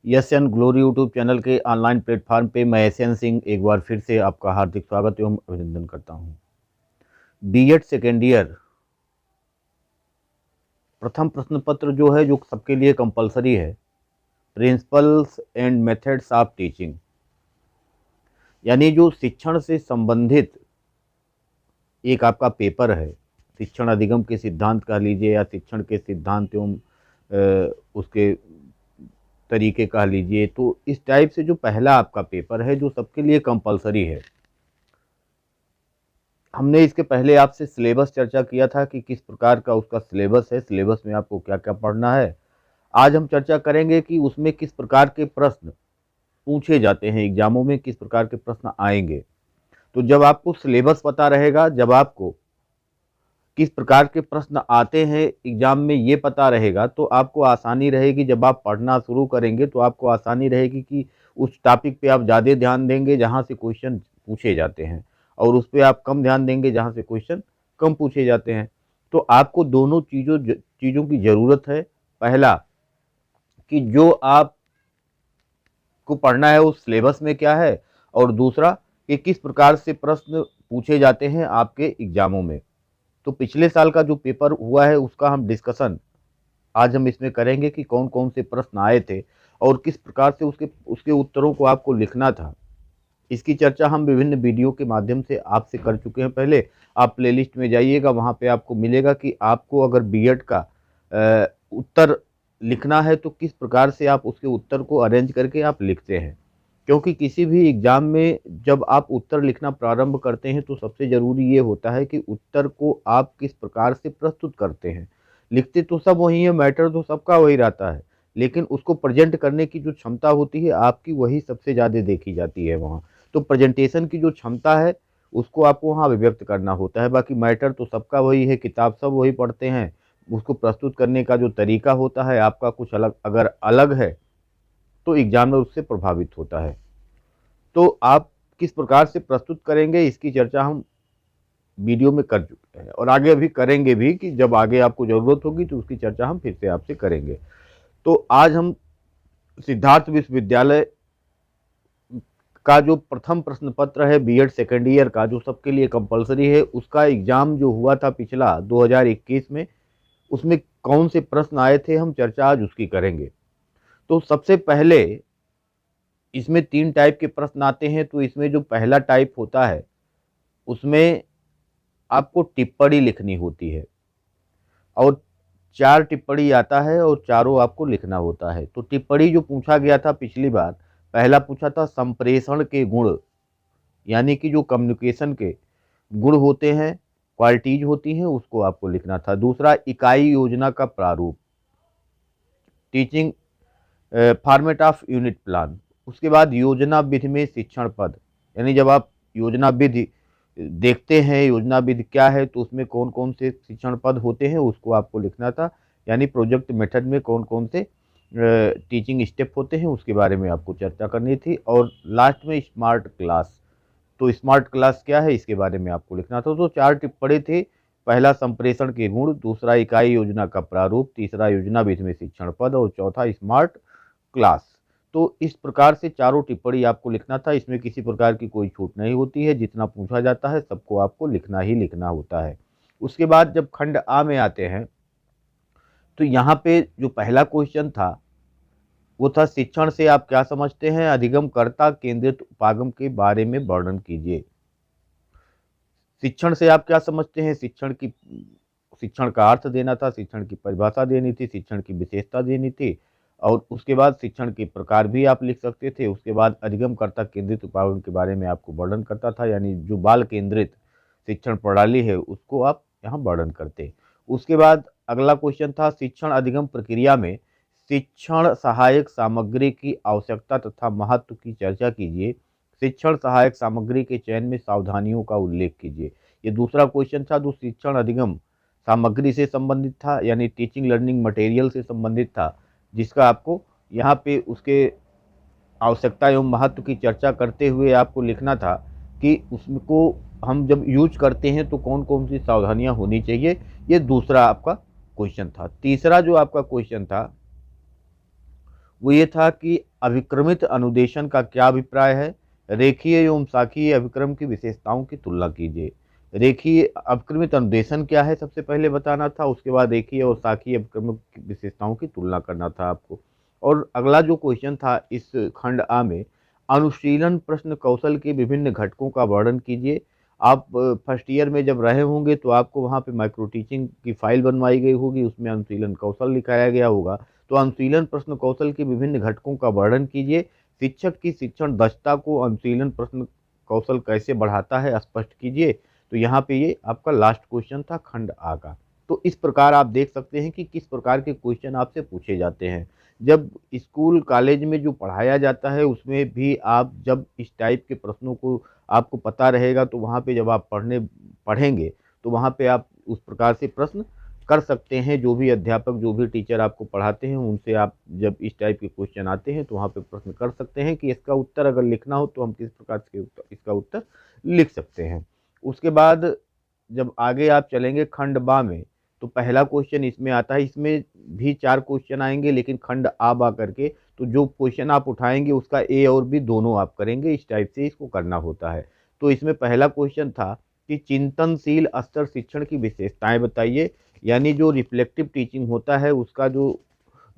Yes n glory YouTube channel के online platform पे मैं एस एन सिंह एक बार फिर से आपका हार्दिक स्वागत एवं अभिनंदन करता हूँ। बीएड सेकेंड ईयर प्रथम प्रश्न पत्र जो है, जो सबके लिए कंपलसरी है, principles and methods of teaching, यानी जो शिक्षण से संबंधित एक आपका पेपर है। शिक्षण अधिगम के सिद्धांत कह लीजिए या शिक्षण के सिद्धांत एवं उसके तरीके कह लीजिए, तो इस टाइप से जो पहला आपका पेपर है जो सबके लिए कंपलसरी है। हमने इसके पहले आपसे सिलेबस चर्चा किया था कि किस प्रकार का उसका सिलेबस है, सिलेबस में आपको क्या क्या पढ़ना है। आज हम चर्चा करेंगे कि उसमें किस प्रकार के प्रश्न पूछे जाते हैं, एग्जामों में किस प्रकार के प्रश्न आएंगे। तो जब आपको सिलेबस पता रहेगा, जब आपको किस प्रकार के प्रश्न आते हैं एग्जाम में ये पता रहेगा, तो आपको आसानी रहेगी। जब आप पढ़ना शुरू करेंगे तो आपको आसानी रहेगी कि उस टॉपिक पे आप ज़्यादा ध्यान देंगे जहाँ से क्वेश्चन पूछे जाते हैं, और उस पर आप कम ध्यान देंगे जहाँ से क्वेश्चन कम पूछे जाते हैं। तो आपको दोनों चीज़ों की ज़रूरत है। पहला कि जो आप को पढ़ना है उस सिलेबस में क्या है, और दूसरा कि किस प्रकार से प्रश्न पूछे जाते हैं आपके एग्जामों में। तो पिछले साल का जो पेपर हुआ है उसका हम डिस्कशन आज हम इसमें करेंगे कि कौन कौन से प्रश्न आए थे और किस प्रकार से उसके उसके उत्तरों को आपको लिखना था। इसकी चर्चा हम विभिन्न वीडियो के माध्यम से आपसे कर चुके हैं पहले। आप प्लेलिस्ट में जाइएगा, वहाँ पे आपको मिलेगा कि आपको अगर बीएड का उत्तर लिखना है तो किस प्रकार से आप उसके उत्तर को अरेंज करके आप लिखते हैं। क्योंकि किसी भी एग्ज़ाम में जब आप उत्तर लिखना प्रारंभ करते हैं तो सबसे ज़रूरी ये होता है कि उत्तर को आप किस प्रकार से प्रस्तुत करते हैं। लिखते तो सब वही है, मैटर तो सबका वही रहता है, लेकिन उसको प्रेजेंट करने की जो क्षमता होती है आपकी, वही सबसे ज़्यादा देखी जाती है वहाँ। तो प्रेजेंटेशन की जो क्षमता है उसको आपको वहाँ अभिव्यक्त करना होता है। बाकी मैटर तो सबका वही है, किताब सब वही पढ़ते हैं। उसको प्रस्तुत करने का जो तरीका होता है आपका कुछ अलग अगर अलग है तो एग्जामिनर उससे प्रभावित होता है। तो आप किस प्रकार से प्रस्तुत करेंगे इसकी चर्चा हम वीडियो में कर चुके हैं, और आगे अभी करेंगे भी, कि जब आगे आपको ज़रूरत होगी तो उसकी चर्चा हम फिर से आपसे करेंगे। तो आज हम सिद्धार्थ विश्वविद्यालय का जो प्रथम प्रश्न पत्र है बीएड सेकेंड ईयर का, जो सबके लिए कंपलसरी है, उसका एग्ज़ाम जो हुआ था पिछला 2021 में, उसमें कौन से प्रश्न आए थे, हम चर्चा आज उसकी करेंगे। तो सबसे पहले इसमें 3 टाइप के प्रश्न आते हैं। तो इसमें जो पहला टाइप होता है उसमें आपको टिप्पणी लिखनी होती है, और 4 टिप्पणी आता है और चारों आपको लिखना होता है। तो टिप्पणी जो पूछा गया था पिछली बार, पहला पूछा था संप्रेषण के गुण, यानी कि जो कम्युनिकेशन के गुण होते हैं, क्वालिटीज होती हैं, उसको आपको लिखना था। दूसरा इकाई योजना का प्रारूप, teaching format of unit plan. उसके बाद योजना विधि में शिक्षण पद, यानी जब आप योजना विधि देखते हैं, योजना विधि क्या है, तो उसमें कौन कौन से शिक्षण पद होते हैं उसको आपको लिखना था। यानी प्रोजेक्ट मेथड में कौन कौन से टीचिंग स्टेप होते हैं उसके बारे में आपको चर्चा करनी थी। और लास्ट में स्मार्ट क्लास, तो स्मार्ट क्लास क्या है इसके बारे में आपको लिखना था। तो 4 टिप्पणी थे। पहला संप्रेषण के गुण, दूसरा इकाई योजना का प्रारूप, तीसरा योजना विधि में शिक्षण पद, और चौथा स्मार्ट क्लास। तो इस प्रकार से चारों टिप्पणी आपको लिखना था। इसमें किसी प्रकार की कोई छूट नहीं होती है, जितना पूछा जाता है सबको आपको लिखना ही लिखना होता है। उसके बाद जब खंड आ में आते हैं तो यहाँ पे जो पहला क्वेश्चन था वो था शिक्षण से आप क्या समझते हैं, अधिगमकर्ता केंद्रित उपागम के बारे में वर्णन कीजिए। शिक्षण से आप क्या समझते हैं, शिक्षण का अर्थ देना था, शिक्षण की परिभाषा देनी थी, शिक्षण की विशेषता देनी थी, और उसके बाद शिक्षण के प्रकार भी आप लिख सकते थे। उसके बाद अधिगमकर्ता केंद्रित उपागम के बारे में आपको वर्णन करता था, यानी जो बाल केंद्रित शिक्षण प्रणाली है उसको आप यहाँ वर्णन करते। उसके बाद अगला क्वेश्चन था शिक्षण अधिगम प्रक्रिया में शिक्षण सहायक सामग्री की आवश्यकता तथा महत्व की चर्चा कीजिए। शिक्षण सहायक सामग्री के चयन में सावधानियों का उल्लेख कीजिए। ये दूसरा क्वेश्चन था जो शिक्षण अधिगम सामग्री से संबंधित था, यानी टीचिंग लर्निंग मटेरियल से संबंधित था, जिसका आपको यहाँ पे उसके आवश्यकता एवं महत्व की चर्चा करते हुए आपको लिखना था कि उसको हम जब यूज करते हैं तो कौन कौन सी सावधानियां होनी चाहिए। ये दूसरा आपका क्वेश्चन था। तीसरा जो आपका क्वेश्चन था वो ये था कि अभिक्रमित अनुदेशन का क्या अभिप्राय है, रेखीय एवं शाखीय अभिक्रम की विशेषताओं की तुलना कीजिए। रेखीय अभिक्रमित अनुदेशन क्या है सबसे पहले बताना था, उसके बाद रेखीय और शाखीय अभिक्रम की विशेषताओं की तुलना करना था आपको। और अगला जो क्वेश्चन था इस खंड आ में, अनुशीलन प्रश्न कौशल के विभिन्न घटकों का वर्णन कीजिए। आप फर्स्ट ईयर में जब रहे होंगे तो आपको वहाँ पे माइक्रो टीचिंग की फाइल बनवाई गई होगी, उसमें अनुशीलन कौशल लिखाया गया होगा। तो अनुशीलन प्रश्न कौशल के विभिन्न घटकों का वर्णन कीजिए। शिक्षक की शिक्षण दक्षता को अनुशीलन प्रश्न कौशल कैसे बढ़ाता है स्पष्ट कीजिए। तो यहाँ पे ये आपका लास्ट क्वेश्चन था खंड आ का। तो इस प्रकार आप देख सकते हैं कि किस प्रकार के क्वेश्चन आपसे पूछे जाते हैं। जब स्कूल कॉलेज में जो पढ़ाया जाता है उसमें भी आप जब इस टाइप के प्रश्नों को आपको पता रहेगा तो वहाँ पे जब आप पढ़ेंगे तो वहाँ पे आप उस प्रकार से प्रश्न कर सकते हैं। जो भी अध्यापक जो भी टीचर आपको पढ़ाते हैं उनसे आप जब इस टाइप के क्वेश्चन आते हैं तो वहाँ पे प्रश्न कर सकते हैं कि इसका उत्तर अगर लिखना हो तो हम किस प्रकार से इसका उत्तर लिख सकते हैं। उसके बाद जब आगे आप चलेंगे खंड बा में, तो पहला क्वेश्चन इसमें आता है। इसमें भी 4 क्वेश्चन आएंगे लेकिन खंड आ बा करके, तो जो क्वेश्चन आप उठाएंगे उसका ए और बी दोनों आप करेंगे। इस टाइप से इसको करना होता है। तो इसमें पहला क्वेश्चन था कि चिंतनशील स्तर शिक्षण की विशेषताएं बताइए। यानी जो रिफ्लेक्टिव टीचिंग होता है उसका जो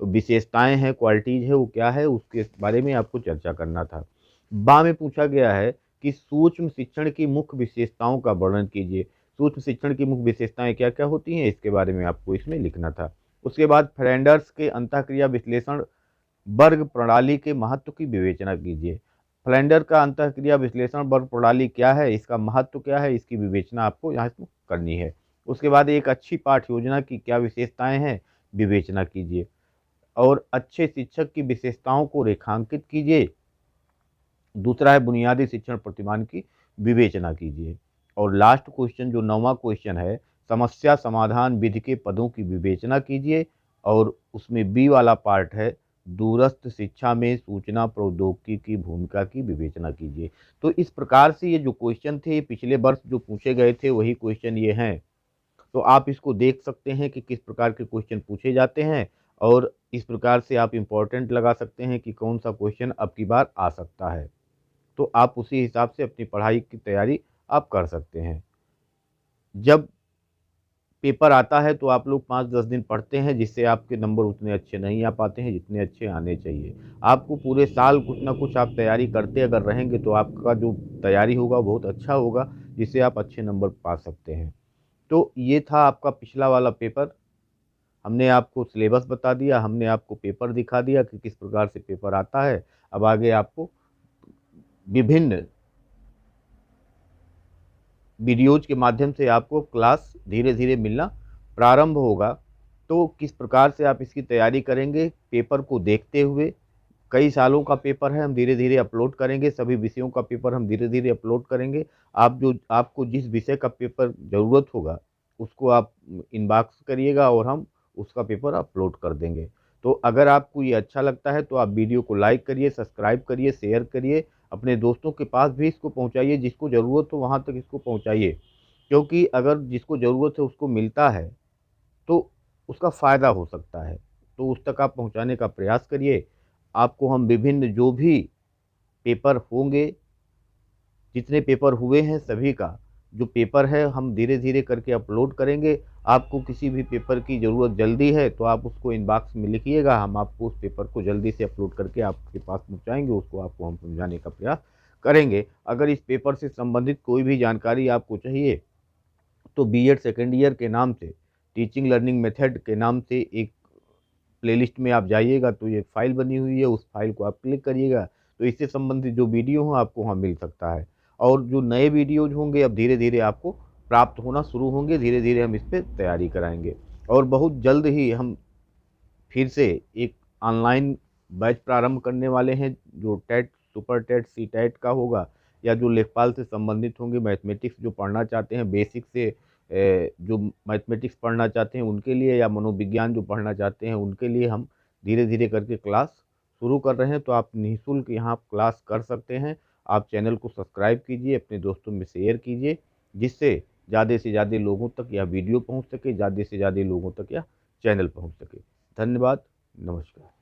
विशेषताएं हैं, क्वालिटीज है, वो क्या है उसके बारे में आपको चर्चा करना था। बा में पूछा गया है कि सूक्ष्म शिक्षण की मुख्य विशेषताओं का वर्णन कीजिए। सूक्ष्म शिक्षण की मुख्य विशेषताएं क्या क्या होती हैं इसके बारे में आपको इसमें लिखना था। उसके बाद फ्रेंडर्स के अंतःक्रिया विश्लेषण वर्ग प्रणाली के महत्व की विवेचना कीजिए। फ्लेंडर का अंतःक्रिया विश्लेषण वर्ग प्रणाली क्या है, इसका महत्व क्या है, इसकी विवेचना आपको यहाँ करनी है। उसके बाद एक अच्छी पाठ योजना की क्या विशेषताएं हैं, विवेचना कीजिए। और अच्छे शिक्षक की विशेषताओं को रेखांकित कीजिए। दूसरा है बुनियादी शिक्षण प्रतिमान की विवेचना कीजिए। और लास्ट क्वेश्चन जो 9वां क्वेश्चन है, समस्या समाधान विधि के पदों की विवेचना कीजिए। और उसमें बी वाला पार्ट है, दूरस्थ शिक्षा में सूचना प्रौद्योगिकी की भूमिका की विवेचना कीजिए। तो इस प्रकार से ये जो क्वेश्चन थे ये पिछले वर्ष जो पूछे गए थे वही क्वेश्चन ये हैं। तो आप इसको देख सकते हैं कि किस प्रकार के क्वेश्चन पूछे जाते हैं और इस प्रकार से आप इम्पोर्टेंट लगा सकते हैं कि कौन सा क्वेश्चन अब की बार आ सकता है। तो आप उसी हिसाब से अपनी पढ़ाई की तैयारी आप कर सकते हैं। जब पेपर आता है तो आप लोग 5-10 दिन पढ़ते हैं, जिससे आपके नंबर उतने अच्छे नहीं आ पाते हैं जितने अच्छे आने चाहिए। आपको पूरे साल कुछ ना कुछ आप तैयारी करते अगर रहेंगे तो आपका जो तैयारी होगा बहुत अच्छा होगा, जिससे आप अच्छे नंबर पा सकते हैं। तो ये था आपका पिछला वाला पेपर। हमने आपको सिलेबस बता दिया, हमने आपको पेपर दिखा दिया कि किस प्रकार से पेपर आता है। अब आगे आपको विभिन्न वीडियोज के माध्यम से आपको क्लास धीरे धीरे मिलना प्रारंभ होगा। तो किस प्रकार से आप इसकी तैयारी करेंगे, पेपर को देखते हुए, कई सालों का पेपर है, हम धीरे धीरे अपलोड करेंगे। सभी विषयों का पेपर हम धीरे धीरे अपलोड करेंगे। आपको जिस विषय का पेपर ज़रूरत होगा उसको आप इनबॉक्स करिएगा और हम उसका पेपर अपलोड कर देंगे। तो अगर आपको ये अच्छा लगता है तो आप वीडियो को लाइक करिए, सब्सक्राइब करिए, शेयर करिए, अपने दोस्तों के पास भी इसको पहुंचाइए। जिसको ज़रूरत हो वहाँ तक इसको पहुंचाइए, क्योंकि अगर जिसको ज़रूरत है उसको मिलता है तो उसका फ़ायदा हो सकता है। तो उस तक आप पहुंचाने का प्रयास करिए। आपको हम विभिन्न जो भी पेपर होंगे, जितने पेपर हुए हैं सभी का जो पेपर है हम धीरे धीरे करके अपलोड करेंगे। आपको किसी भी पेपर की ज़रूरत जल्दी है तो आप उसको इनबॉक्स में लिखिएगा, हम आपको उस पेपर को जल्दी से अपलोड करके आपके पास पहुंचाएंगे, उसको आपको हम समझाने का प्रयास करेंगे। अगर इस पेपर से संबंधित कोई भी जानकारी आपको चाहिए तो बीएड सेकेंड ईयर के नाम से, टीचिंग लर्निंग मेथड के नाम से एक प्लेलिस्ट में आप जाइएगा तो ये फाइल बनी हुई है, उस फाइल को आप क्लिक करिएगा तो इससे संबंधित जो वीडियो हो आपको वहाँ मिल सकता है। और जो नए वीडियोज होंगे अब धीरे धीरे आपको प्राप्त होना शुरू होंगे, धीरे धीरे हम इस पर तैयारी कराएंगे। और बहुत जल्द ही हम फिर से एक ऑनलाइन बैच प्रारंभ करने वाले हैं जो TET, super TET, C TET का होगा, या जो लेखपाल से संबंधित होंगे, मैथमेटिक्स जो पढ़ना चाहते हैं बेसिक से, जो मैथमेटिक्स पढ़ना चाहते हैं उनके लिए, या मनोविज्ञान जो पढ़ना चाहते हैं उनके लिए हम धीरे धीरे करके क्लास शुरू कर रहे हैं। तो आप निःशुल्क यहाँ क्लास कर सकते हैं। आप चैनल को सब्सक्राइब कीजिए, अपने दोस्तों में शेयर कीजिए, जिससे ज़्यादा से ज़्यादा लोगों तक यह वीडियो पहुँच सके, ज़्यादा से ज़्यादा लोगों तक यह चैनल पहुँच सके। धन्यवाद, नमस्कार।